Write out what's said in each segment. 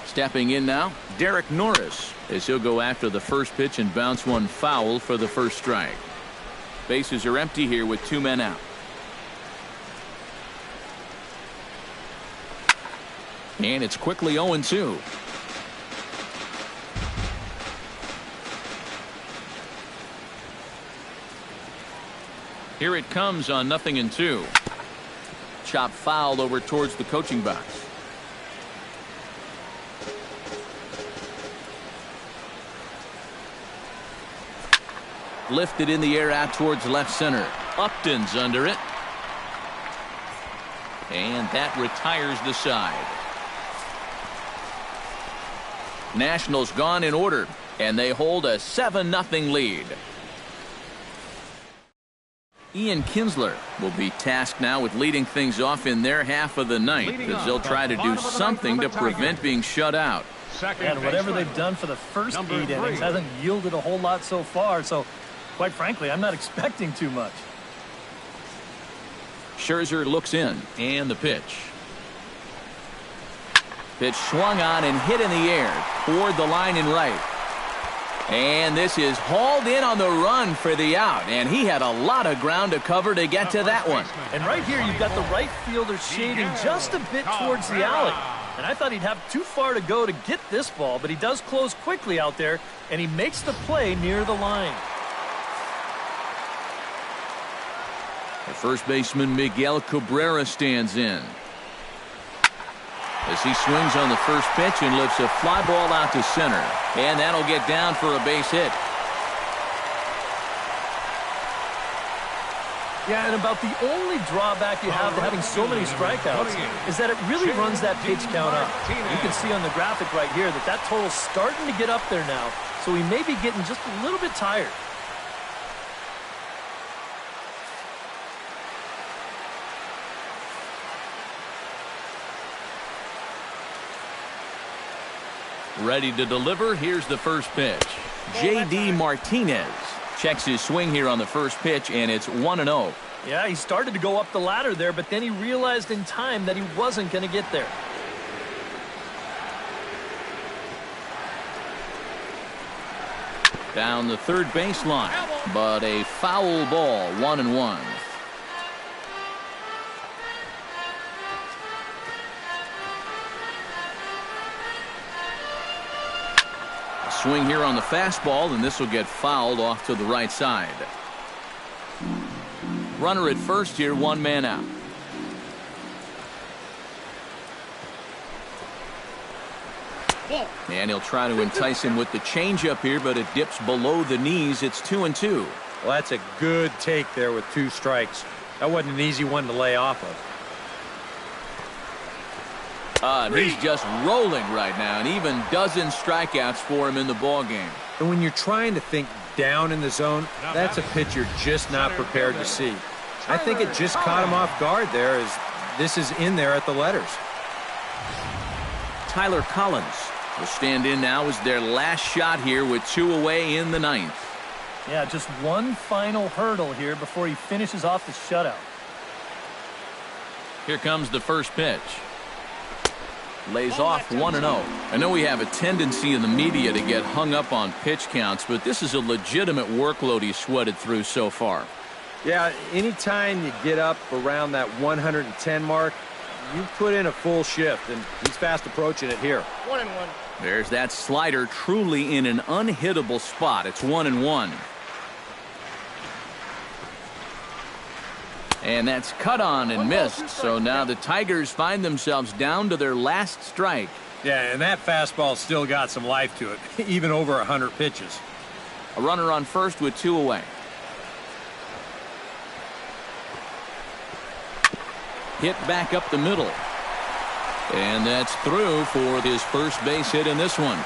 Stepping in now, Derek Norris, as he'll go after the first pitch and bounce one foul for the first strike. Bases are empty here with 2 men out. And it's quickly 0-2. Here it comes on 0-2. Chop fouled over towards the coaching box. Lifted in the air out towards left center. Upton's under it. And that retires the side. Nationals gone in order, and they hold a 7-0 lead. Ian Kinsler will be tasked now with leading things off in their half of the ninth, as they'll try to do something to prevent being shut out. And whatever they've done for the first 8 innings hasn't yielded a whole lot so far, so quite frankly, I'm not expecting too much. Scherzer looks in, and the pitch. Pitch swung on and hit in the air toward the line in right. And this is hauled in on the run for the out, and he had a lot of ground to cover to get to that one. And right here, you've got the right fielder shading just a bit towards the alley. And I thought he'd have too far to go to get this ball, but he does close quickly out there, and he makes the play near the line. The first baseman, Miguel Cabrera, stands in. As he swings on the first pitch and lifts a fly ball out to center. And that'll get down for a base hit. Yeah, and about the only drawback you have to having so many strikeouts is that it really runs that pitch count up. You can see on the graphic right here that total's starting to get up there now, so he may be getting just a little bit tired. Ready to deliver. Here's the first pitch. J.D. Martinez checks his swing here on the first pitch, and it's 1-0. Yeah, he started to go up the ladder there, but then he realized in time that he wasn't going to get there. Down the third baseline, but a foul ball, 1-1. Swing here on the fastball, and this will get fouled off to the right side. Runner at first here, 1 man out. And he'll try to entice him with the changeup here, but it dips below the knees. It's 2-2. Well, that's a good take there with 2 strikes. That wasn't an easy one to lay off of. And he's just rolling right now, and even dozen strikeouts for him in the ball game. And when you're trying to think down in the zone, that's a pitch you're just not prepared to see. I think it just caught him off guard there, as this is in there at the letters. Tyler Collins will stand in now as their last shot here with 2 away in the ninth. Yeah, just one final hurdle here before he finishes off the shutout. Here comes the first pitch. Lays off 1-0. I know we have a tendency in the media to get hung up on pitch counts, but this is a legitimate workload he's sweated through so far. Yeah, anytime you get up around that 110 mark, you put in a full shift, and he's fast approaching it here. 1-1. There's that slider truly in an unhittable spot. It's 1-1. And that's cut on and missed, so now the Tigers find themselves down to their last strike. Yeah, and that fastball still got some life to it, even over 100 pitches. A runner on first with 2 away. Hit back up the middle. And that's through for his first base hit in this one.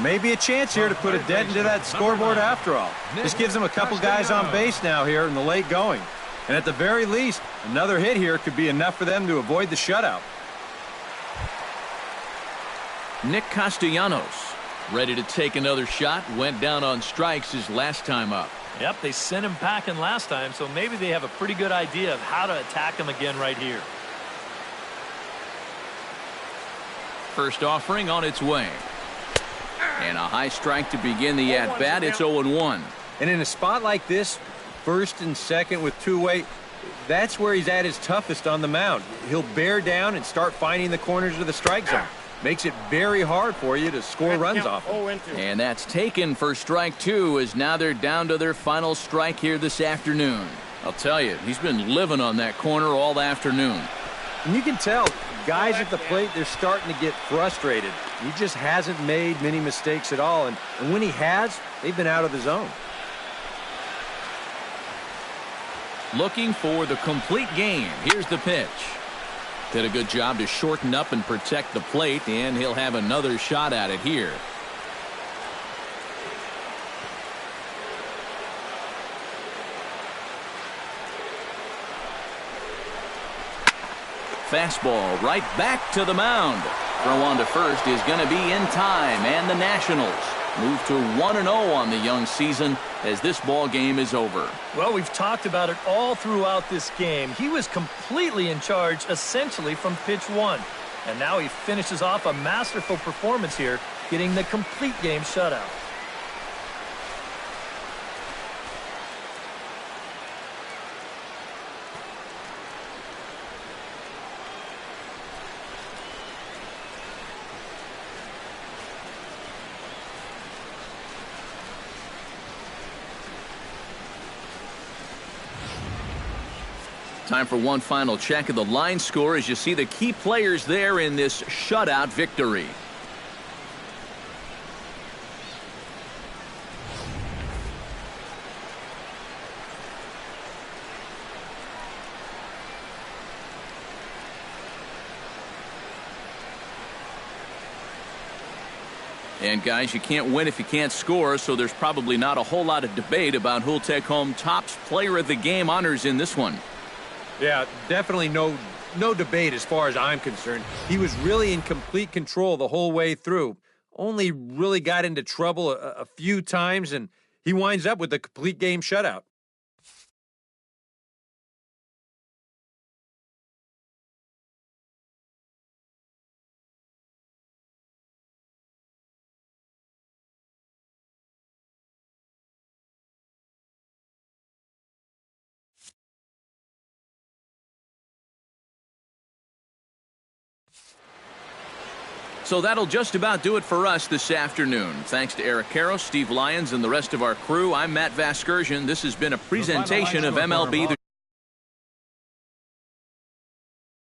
Maybe a chance here to put a dent into that scoreboard after all. This gives them a couple guys on base now here in the late going. And at the very least, another hit here could be enough for them to avoid the shutout. Nick Castellanos ready to take another shot. Went down on strikes his last time up. Yep, they sent him packing last time, so maybe they have a pretty good idea of how to attack him again right here. First offering on its way. And a high strike to begin the at-bat. It's 0-1. And in a spot like this, first and second with two-way, that's where he's at his toughest on the mound. He'll bear down and start finding the corners of the strike zone. Makes it very hard for you to score runs off him. And that's taken for strike two, as now they're down to their final strike here this afternoon. I'll tell you, he's been living on that corner all afternoon. And you can tell, guys at the plate, they're starting to get frustrated. He just hasn't made many mistakes at all. And when he has, they've been out of the zone. Looking for the complete game. Here's the pitch. Did a good job to shorten up and protect the plate, and he'll have another shot at it here. Fastball right back to the mound. Throw on to first is going to be in time, and the Nationals move to 1-0 on the young season as this ball game is over. Well, we've talked about it all throughout this game. He was completely in charge, essentially, from pitch one. And now he finishes off a masterful performance here, getting the complete game shutout. Time for one final check of the line score as you see the key players there in this shutout victory. And guys, you can't win if you can't score, so there's probably not a whole lot of debate about who'll take home Topps Player of the Game honors in this one. Yeah, definitely no debate as far as I'm concerned. He was really in complete control the whole way through. Only really got into trouble a few times, and he winds up with a complete game shutout. So that'll just about do it for us this afternoon. Thanks to Eric Karros, Steve Lyons, and the rest of our crew. I'm Matt Vasgersian. This has been a presentation of MLB.